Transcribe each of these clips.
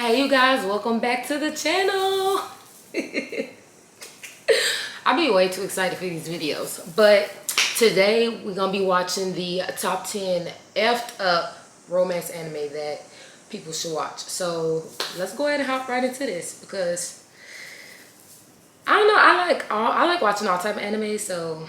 Hey you guys, welcome back to the channel. I be way too excited for these videos, but today we're gonna be watching the top 10 effed up romance anime that people should watch. So let's go ahead and hop right into this because I don't know, I like watching all type of anime, so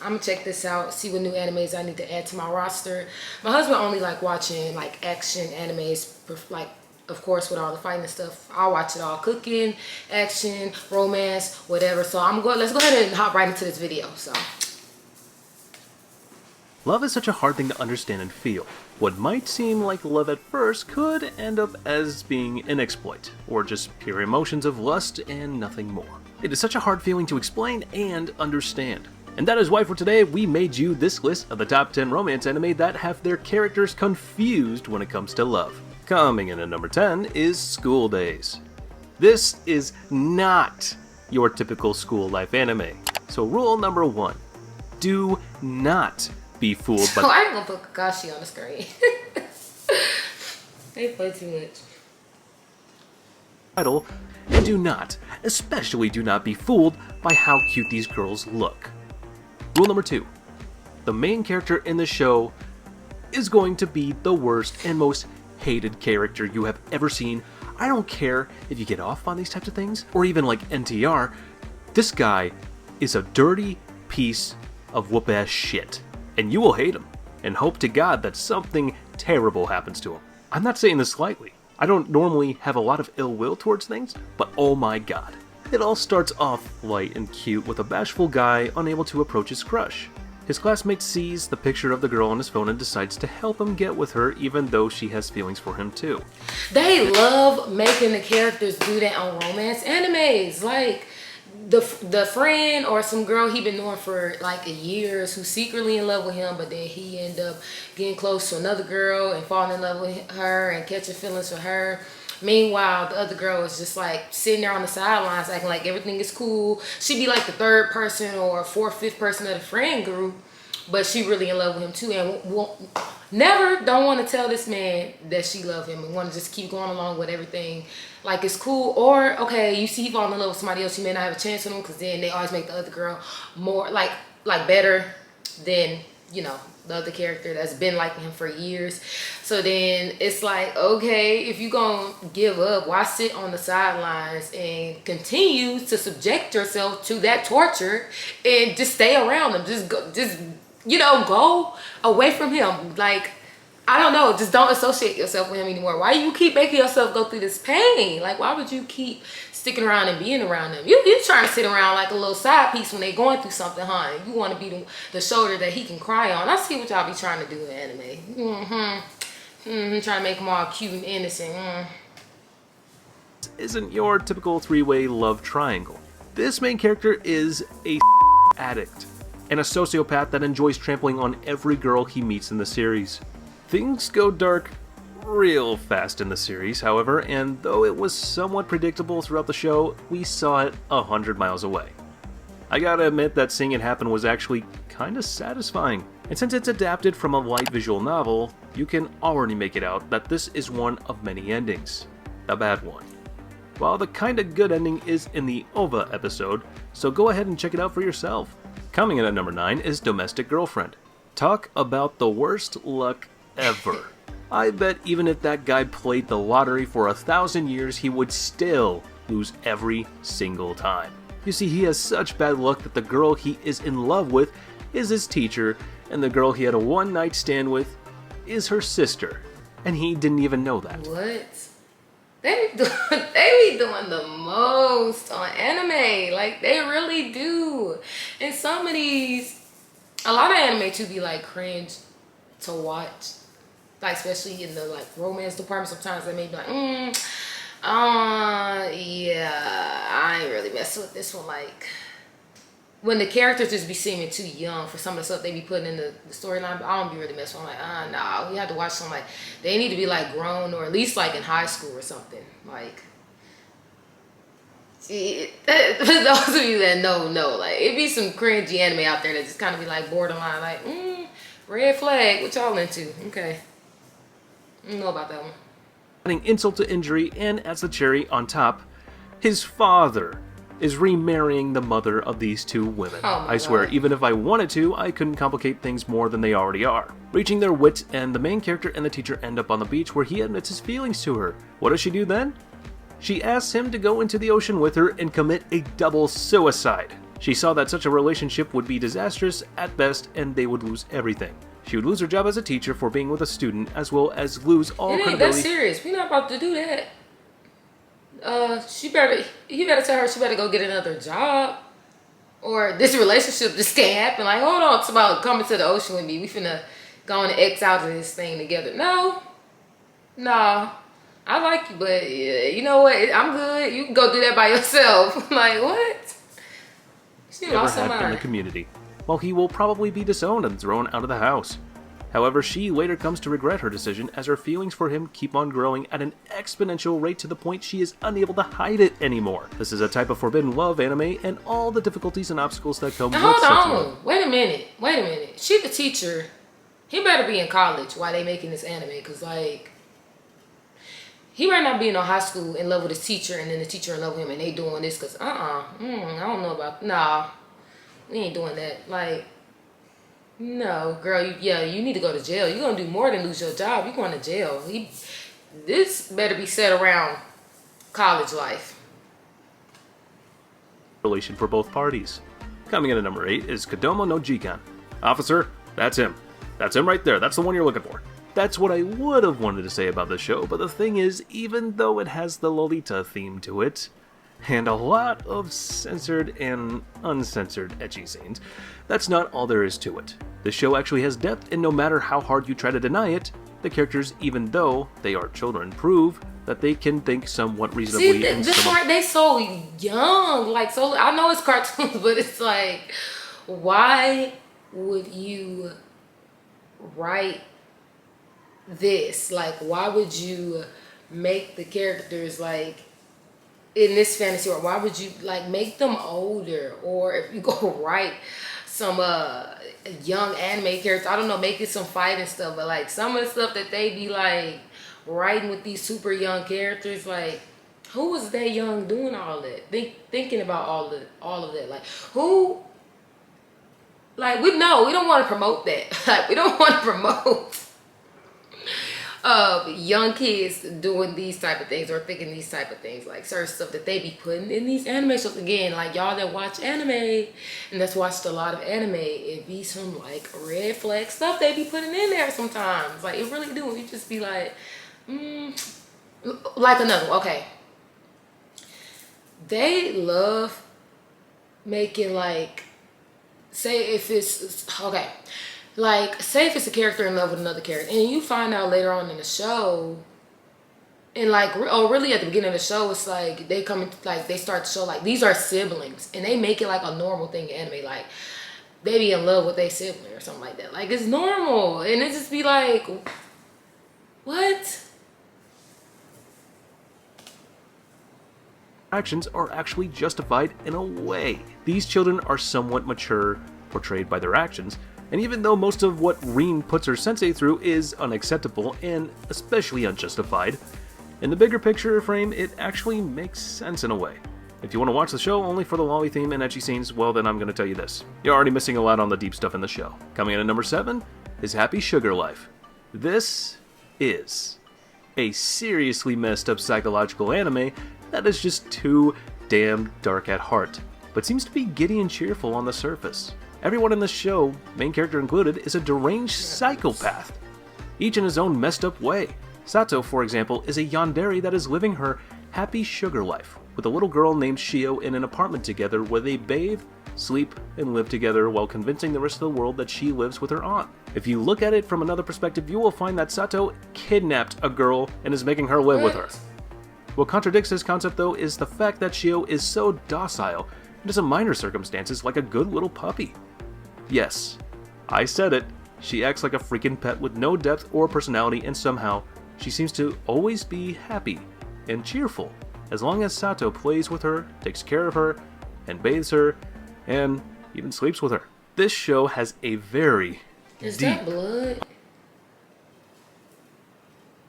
I'm gonna check this out, see what new animes I need to add to my roster. My husband only like watching like action animes, like of course with all the fighting and stuff. I'll watch it all, cooking, action, romance, whatever. So let's go ahead and hop right into this video. So love is such a hard thing to understand and feel. What might seem like love at first could end up as being an exploit, or just pure emotions of lust and nothing more. It is such a hard feeling to explain and understand. And that is why for today we made you this list of the top 10 romance anime that have their characters confused when it comes to love. Coming in at number 10 is School Days. This is not your typical school life anime. So rule number 1, do not be fooled by— I ain't gonna put Kakashi on the screen. They play too much. Title, and do not, especially do not be fooled by how cute these girls look. Rule number 2, the main character in the show is going to be the worst and most hated character you have ever seen. I don't care if you get off on these types of things, or even like NTR, this guy is a dirty piece of whoop-ass shit. And you will hate him, and hope to God that something terrible happens to him. I'm not saying this lightly. I don't normally have a lot of ill will towards things, but oh my god. It all starts off light and cute with a bashful guy unable to approach his crush. His classmate sees the picture of the girl on his phone and decides to help him get with her even though she has feelings for him too. They love making the characters do that on romance animes. Like the friend or some girl he been knowing for like years who's secretly in love with him, but then he end up getting close to another girl and falling in love with her and catching feelings for her. Meanwhile, the other girl is just like sitting there on the sidelines acting like everything is cool. She'd be like the third person or fourth, fifth person of the friend group, but she really in love with him too, and never don't want to tell this man that she love him and want to just keep going along with everything like it's cool. Or okay, you see he falling in love with somebody else, you may not have a chance with him because then they always make the other girl more like better than, you know, the other character that's been liking him for years. So then it's like, okay, if you gonna give up, why sit on the sidelines and continue to subject yourself to that torture and just stay around him? Just you know, go away from him. Like, I don't know, just don't associate yourself with him anymore. Why do you keep making yourself go through this pain? Like, why would you keep sticking around and being around them? You're trying to sit around like a little side piece when they're going through something, huh? You want to be the shoulder that he can cry on. I see what y'all be trying to do in anime. Trying to make them all cute and innocent. This isn't your typical three-way love triangle. This main character is a addict and a sociopath that enjoys trampling on every girl he meets in the series. Things go dark real fast in the series, however, and though it was somewhat predictable throughout the show, we saw it 100 miles away. I gotta admit that seeing it happen was actually kinda satisfying, and since it's adapted from a light visual novel, you can already make it out that this is one of many endings. The bad one. While the kinda good ending is in the OVA episode, so go ahead and check it out for yourself. Coming in at number 9 is Domestic Girlfriend. Talk about the worst luck ever. I bet even if that guy played the lottery for 1,000 years, he would still lose every single time. You see, he has such bad luck that the girl he is in love with is his teacher, and the girl he had a one-night stand with is her sister, and he didn't even know that. What? They be doing the most on anime. Like, they really do. And some of these, a lot of anime too be like cringe to watch. Like, especially in the like romance department, sometimes they may be like, yeah, I ain't really messing with this one. Like, when the characters just be seeming too young for some of the stuff they be putting in the storyline, I don't be really messing with. I'm like, nah, we have to watch something like, they need to be like grown or at least like in high school or something. Like, for those of you that know, like, it be some cringy anime out there that just kind of be like borderline, like, red flag, what y'all into? Okay. I don't know about that one. adding insult to injury, and as the cherry on top, his father is remarrying the mother of these two women. Oh my I swear, God. even if I wanted to, I couldn't complicate things more than they already are. Reaching their wits, and the main character and the teacher end up on the beach where he admits his feelings to her. What does she do then? She asks him to go into the ocean with her and commit a double suicide. She saw that such a relationship would be disastrous at best, and they would lose everything. She would lose her job as a teacher for being with a student, as well as lose all It ain't that credibility. serious. We're not about to do that. You better tell her she better go get another job. Or this relationship just can't happen. Like, hold on, it's about coming to the ocean with me. We finna go and X out of this thing together. No. I like you, but you know what? I'm good. You can go do that by yourself. Like, what? She Ever lost her had in the mind. community, while he will probably be disowned and thrown out of the house. However, she later comes to regret her decision as her feelings for him keep on growing at an exponential rate to the point she is unable to hide it anymore. This is a type of forbidden love anime and all the difficulties and obstacles that come Now, with hold such on. love. Wait a minute. She the teacher. He better be in college while they making this anime. Because, like, he might not be in no high school in love with his teacher and then the teacher in love with him and they doing this because, I don't know about, nah, we ain't doing that. Like, no, girl, you need to go to jail. You're going to do more than lose your job. You're going to jail. This better be set around college life. Relation for both parties. Coming in at number 8 is Kodomo no Jikan. Officer, that's him. That's him right there. That's the one you're looking for. That's what I would have wanted to say about the show, but the thing is, even though it has the Lolita theme to it, and a lot of censored and uncensored ecchi scenes, that's not all there is to it. The show actually has depth, and no matter how hard you try to deny it, the characters, even though they are children, prove that they can think somewhat reasonably. See, this part, they so young. Like, so, I know it's cartoons, but it's like, why would you write this? Like, why would you make the characters, like, in this fantasy world, why would you, like, make them older? Or if you go write some young anime characters, I don't know, make it some fighting stuff, but like some of the stuff that they be like writing with these super young characters, like, who was that young doing all that? Thinking about all of that, like, who? Like, we don't want to promote that. Like, we don't want to promote young kids doing these type of things or thinking these type of things, like certain stuff that they be putting in these anime shows. Again, like, y'all that watch anime and that's watched a lot of anime, it be some like red flag stuff they be putting in there sometimes. Like, it really do. You just be like, like another one. Okay, they love making, like, say if it's okay, like, say if it's a character in love with another character and you find out later on in the show, and like, really at the beginning of the show, it's like they come in, like, they start to show like these are siblings and they make it like a normal thing in anime, like they be in love with their sibling or something like that, like it's normal, and it just be like, what? Actions are actually justified in a way. These children are somewhat mature, portrayed by their actions, and even though most of what Rin puts her sensei through is unacceptable and especially unjustified, in the bigger picture frame, it actually makes sense in a way. If you want to watch the show only for the lolly theme and ecchi scenes, well, then I'm going to tell you this. You're already missing a lot on the deep stuff in the show. Coming in at number 7 is Happy Sugar Life. This is a seriously messed up psychological anime that is just too damn dark at heart, but seems to be giddy and cheerful on the surface. Everyone in this show, main character included, is a deranged psychopath, each in his own messed up way. Sato, for example, is a yandere that is living her happy sugar life with a little girl named Shio in an apartment together where they bathe, sleep, and live together while convincing the rest of the world that she lives with her aunt. If you look at it from another perspective, you will find that Sato kidnapped a girl and is making her live with her. What contradicts this concept, though, is the fact that Shio is so docile and, in minor circumstances, like a good little puppy. Yes, I said it. She acts like a freaking pet with no depth or personality, and somehow she seems to always be happy and cheerful as long as Sato plays with her, takes care of her, and bathes her, and even sleeps with her. This show has a very Is deep... that blood?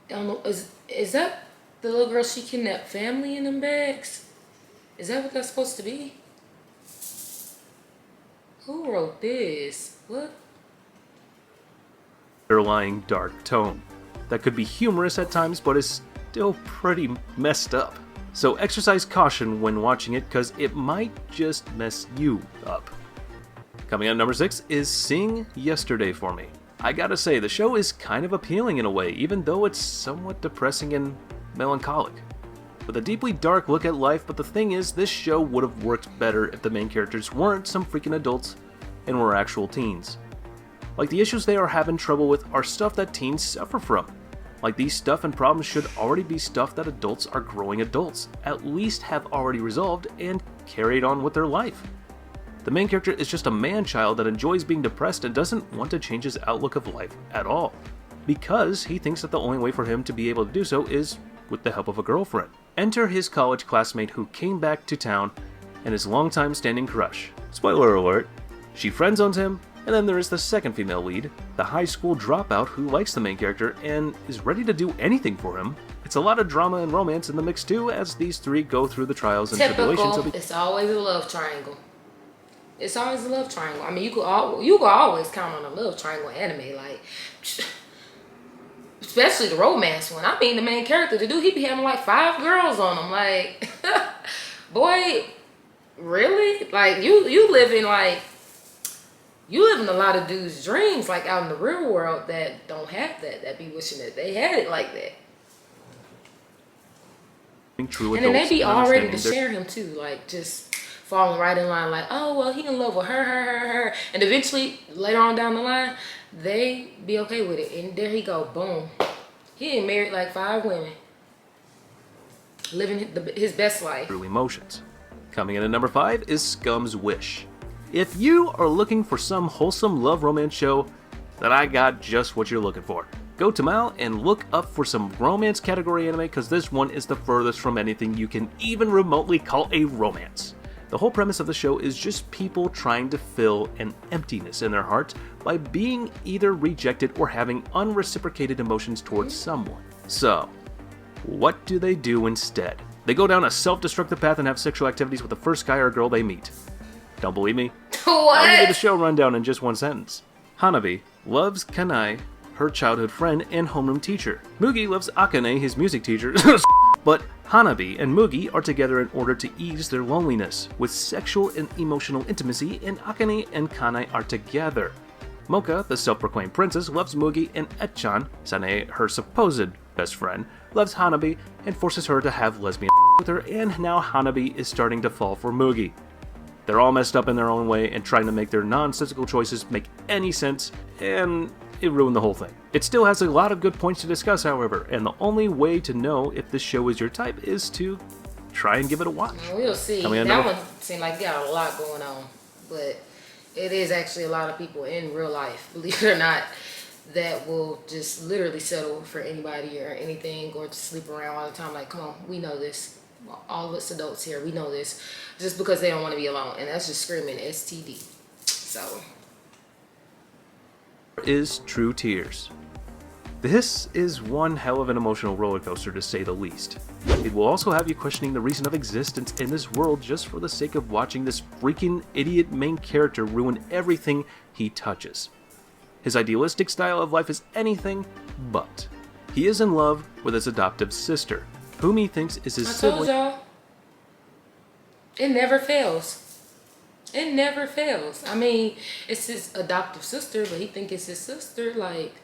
I don't know. Is that The little girl, she kidnapped family in them bags? Is that what that's supposed to be? Who wrote this? What? Underlying dark tone that could be humorous at times, but is still pretty messed up. So exercise caution when watching it, because it might just mess you up. Coming on number 6 is Sing Yesterday for Me. I gotta say, the show is kind of appealing in a way, even though it's somewhat depressing and melancholic. With a deeply dark look at life, but the thing is, this show would have worked better if the main characters weren't some freaking adults and were actual teens. Like, the issues they are having trouble with are stuff that teens suffer from. Like, these stuff and problems should already be stuff that adults are growing adults at least have already resolved and carried on with their life. The main character is just a man-child that enjoys being depressed and doesn't want to change his outlook of life at all, because he thinks that the only way for him to be able to do so is with the help of a girlfriend. Enter his college classmate who came back to town and his longtime standing crush. Spoiler alert, she friend-zones him, and then there is the second female lead, the high school dropout who likes the main character and is ready to do anything for him. It's a lot of drama and romance in the mix too, as these three go through the trials and tribulations of It's always a love triangle. It's always a love triangle. I mean, you could always count on a love triangle anime, like, especially the romance one. I mean, the main character, the dude, he be having like 5 girls on him. Like, boy, really? Like, you live in a lot of dudes' dreams, like out in the real world that don't have that be wishing that they had it like that. True, and then they be all ready to share him too, like just falling right in line, like, oh, well, he in love with her. And eventually, later on down the line, they be okay with it. And there he go, boom. He ain't married like 5 women. Living his best life. True emotions. Coming in at number 5 is Scum's Wish. If you are looking for some wholesome love romance show, then I got just what you're looking for. Go to Mal and look up for some romance category anime, because this one is the furthest from anything you can even remotely call a romance. The whole premise of the show is just people trying to fill an emptiness in their heart by being either rejected or having unreciprocated emotions towards someone. So, what do they do instead? They go down a self-destructive path and have sexual activities with the first guy or girl they meet. Don't believe me? What? I'll give you the show rundown in just one sentence. Hanabi loves Kanai, her childhood friend and homeroom teacher. Mugi loves Akane, his music teacher. But Hanabi and Mugi are together in order to ease their loneliness, with sexual and emotional intimacy, and Akane and Kanai are together. Mocha, the self-proclaimed princess, loves Mugi, and Etchan, Sanae, her supposed best friend, loves Hanabi and forces her to have lesbian with her, and now Hanabi is starting to fall for Mugi. They're all messed up in their own way and trying to make their nonsensical choices make any sense, and it ruined the whole thing. It still has a lot of good points to discuss, however, and the only way to know if this show is your type is to try and give it a watch. We'll see. That one seemed like it got a lot going on, but it is actually a lot of people in real life, believe it or not, that will just literally settle for anybody or anything, or just sleep around all the time. Like, come on, we know this. All of us adults here, we know this, just because they don't want to be alone, and that's just screaming STD. So is True Tears. This is one hell of an emotional roller coaster, to say the least. It will also have you questioning the reason of existence in this world just for the sake of watching this freaking idiot main character ruin everything he touches. His idealistic style of life is anything but. He is in love with his adoptive sister, whom he thinks is his sibling. I told y'all, it never fails. It never fails. I mean, it's his adoptive sister, but he think it's his sister. Like,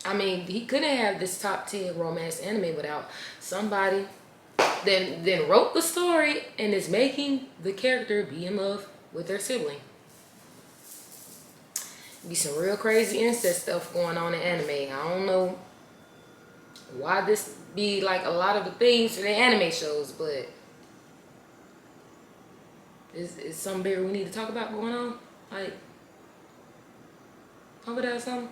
I mean, he couldn't have this top 10 romance anime without somebody then wrote the story and is making the character be in love with their sibling. Be some real crazy incest stuff going on in anime. I don't know why this be like a lot of the things in the anime shows, but is something bigger we need to talk about going on? Like, over there or something?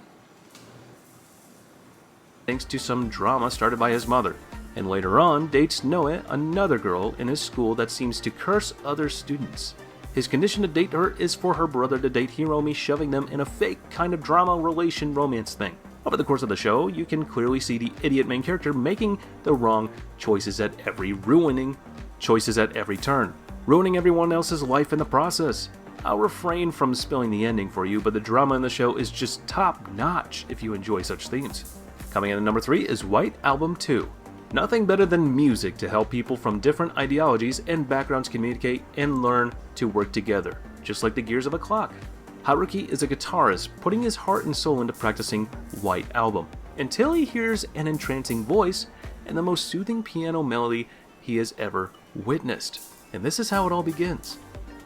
Thanks to some drama started by his mother, and later on dates Noe, another girl in his school that seems to curse other students. His condition to date her is for her brother to date Hiromi, shoving them in a fake kind of drama relation romance thing. Over the course of the show, you can clearly see the idiot main character making the wrong choices at ruining choices at every turn, ruining everyone else's life in the process. I'll refrain from spilling the ending for you, but the drama in the show is just top-notch if you enjoy such themes. Coming in at number 3 is White Album 2. Nothing better than music to help people from different ideologies and backgrounds communicate and learn to work together, just like the gears of a clock. Haruki is a guitarist putting his heart and soul into practicing White Album, until he hears an entrancing voice and the most soothing piano melody he has ever witnessed. And this is how it all begins.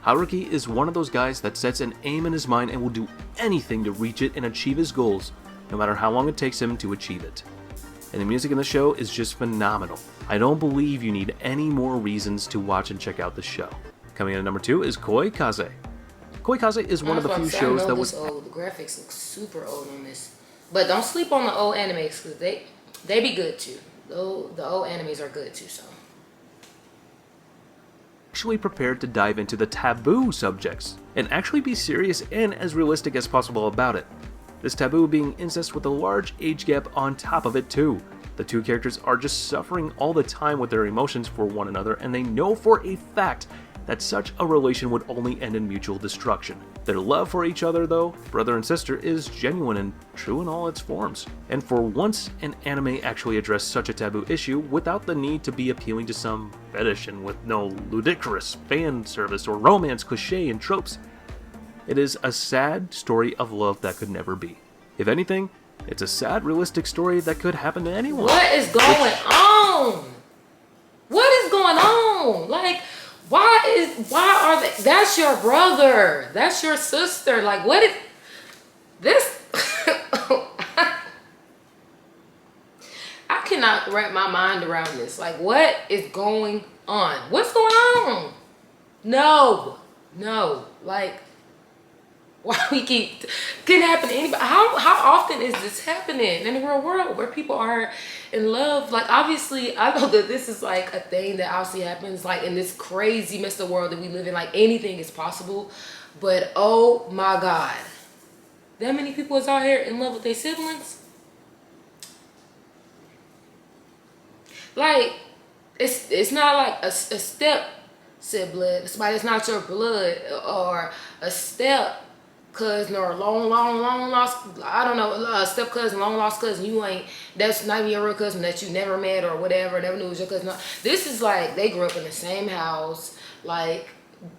Haruki is one of those guys that sets an aim in his mind and will do anything to reach it and achieve his goals, no matter how long it takes him to achieve it. And the music in the show is just phenomenal. I don't believe you need any more reasons to watch and check out the show. Coming in at number 2 is Koi Kaze. Koi Kaze is one of the few shows that was old. The graphics look super old on this. But don't sleep on the old animes, because they be good too. The old animes are good too, so. Actually prepared to dive into the taboo subjects and actually be serious and as realistic as possible about it. This taboo being incest with a large age gap on top of it too. The two characters are just suffering all the time with their emotions for one another, and they know for a fact that such a relation would only end in mutual destruction. Their love for each other though, brother and sister, is genuine and true in all its forms. And for once an anime actually addressed such a taboo issue without the need to be appealing to some fetish and with no ludicrous fan service or romance cliche and tropes. It is a sad story of love that could never be. If anything, it's a sad, realistic story that could happen to anyone. What is going on? What is going on? Like, why are they? That's your brother. That's your sister. Like, what is this? I cannot wrap my mind around this. Like, what is going on? What's going on? No. Like, why we keep can happen to anybody? How often is this happening in the real world where people are in love? Like, obviously, I know that this is like a thing that obviously happens like in this crazy messed up world that we live in. Like, anything is possible, but oh my God, that many people is out here in love with their siblings. Like, it's not like a step sibling, somebody that's not your blood, or a step cousin or long lost, I don't know, step cousin, long lost cousin. That's not even your real cousin that you never met or whatever, never knew was your cousin. No, this is like they grew up in the same house, like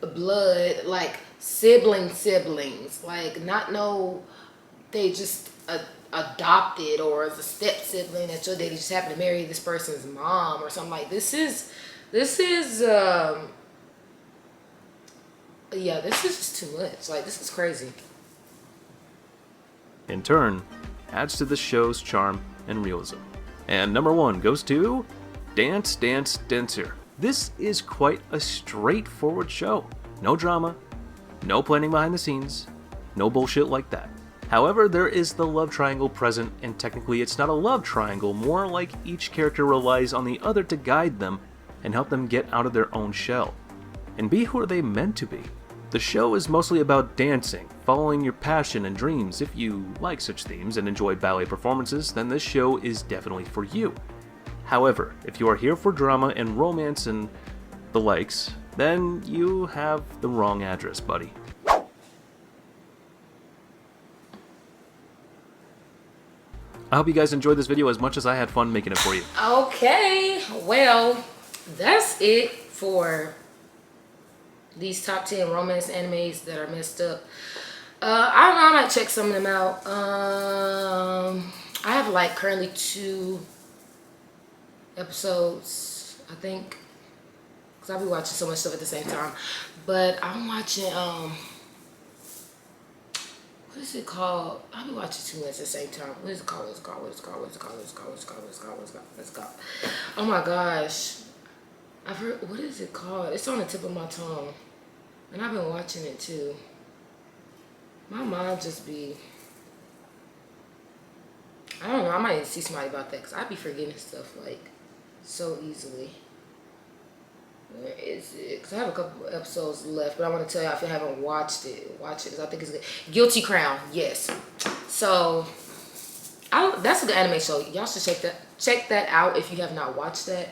blood, like siblings, like not no, they just adopted or as a step sibling that your daddy just happened to marry this person's mom or something. Like this is yeah, this is just too much. Like, this is crazy. In turn, adds to the show's charm and realism. And number 1 goes to Dance Dance Dancer. This is quite a straightforward show. No drama, no planning behind the scenes, no bullshit like that. However, there is the love triangle present, and technically it's not a love triangle, more like each character relies on the other to guide them and help them get out of their own shell and be who are they meant to be. The show is mostly about dancing, following your passion and dreams. If you like such themes and enjoy ballet performances, then this show is definitely for you. However, if you are here for drama and romance and the likes, then you have the wrong address, buddy. I hope you guys enjoyed this video as much as I had fun making it for you. Okay, well, that's it for these top 10 romance animes that are messed up. I don't know, I might check some of them out. I have like currently 2 episodes, I think, because I'll be watching so much stuff at the same time. But I'm watching, what is it called? I'll be watching 2 at the same time. What is it called? Oh my gosh. I've heard, what is it called? It's on the tip of my tongue. And I've been watching it too. My mind just be, I don't know, I might see somebody about that because I be forgetting stuff like so easily. Where is it? Because I have a couple episodes left, but I want to tell you, if you haven't watched it, watch it because I think it's good. Guilty Crown, yes. So That's a good anime show. Y'all should check that out if you have not watched that.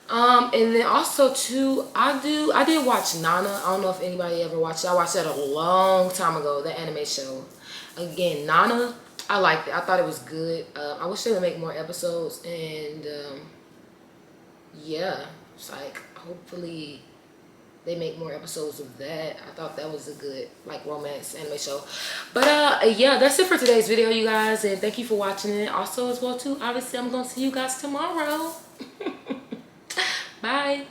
And then also too, I did watch Nana. I don't know if anybody ever watched it. I watched that a long time ago, the anime show. Again, Nana, I liked it. I thought it was good. I wish they would make more episodes, and yeah, it's like hopefully they make more episodes of that. I thought that was a good like romance anime show. But yeah, that's it for today's video, you guys, and thank you for watching it. Also as well too, obviously I'm gonna see you guys tomorrow. Bye.